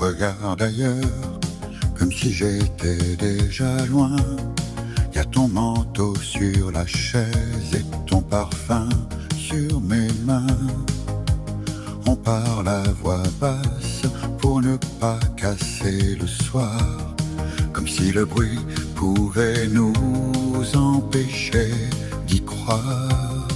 regarde ailleurs, comme si j'étais déjà loin. Y a ton manteau sur la chaise et ton parfum sur mes mains. On parle à voix basse pour ne pas casser le soir, comme si le bruit pouvait nous empêcher d'y croire.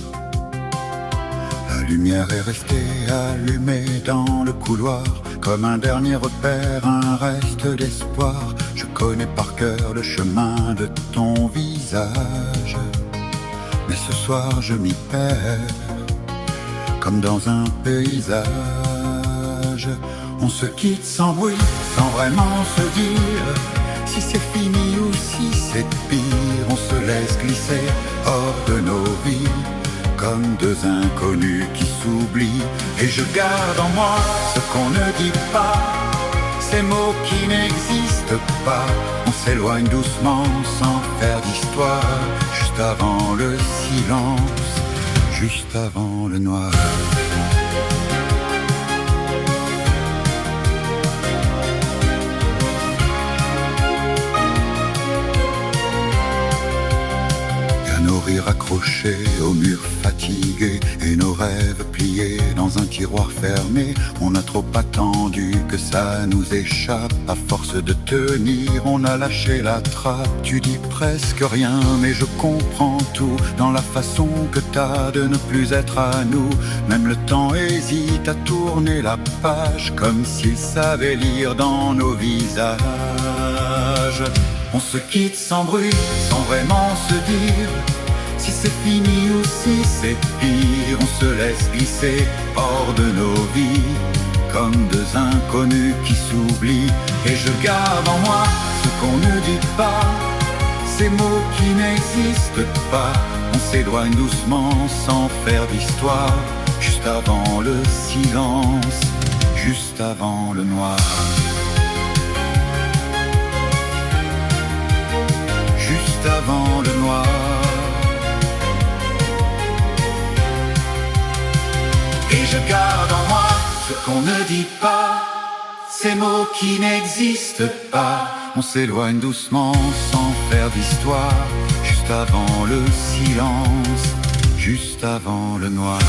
La lumière est restée allumée dans le couloir, comme un dernier repère, un reste d'espoir. Je connais par cœur le chemin de ton visage, mais ce soir je m'y perds, comme dans un paysage. On se quitte sans bruit, sans vraiment se dire si c'est fini ou si c'est pire. On se laisse glisser hors de nos vies, comme deux inconnus qui s'oublient. Et je garde en moi ce qu'on ne dit pas, ces mots qui n'existent pas. On s'éloigne doucement sans faire d'histoire, juste avant le silence, juste avant le noir. Nos rires accrochés au mur fatigué et nos rêves pliés dans un tiroir fermé. On a trop attendu que ça nous échappe. À force de tenir, on a lâché la trappe. Tu dis presque rien, mais je comprends tout dans la façon que t'as de ne plus être à nous. Même le temps hésite à tourner la page, comme s'il savait lire dans nos visages. On se quitte sans bruit, sans vraiment se dire si c'est fini ou si c'est pire. On se laisse glisser hors de nos vies, comme deux inconnus qui s'oublient. Et je garde en moi ce qu'on ne dit pas, ces mots qui n'existent pas. On s'éloigne doucement sans faire d'histoire, juste avant le silence, juste avant le noir. Juste avant le noir. Et je garde en moi ce qu'on ne dit pas, ces mots qui n'existent pas. On s'éloigne doucement sans faire d'histoire, juste avant le silence, juste avant le noir.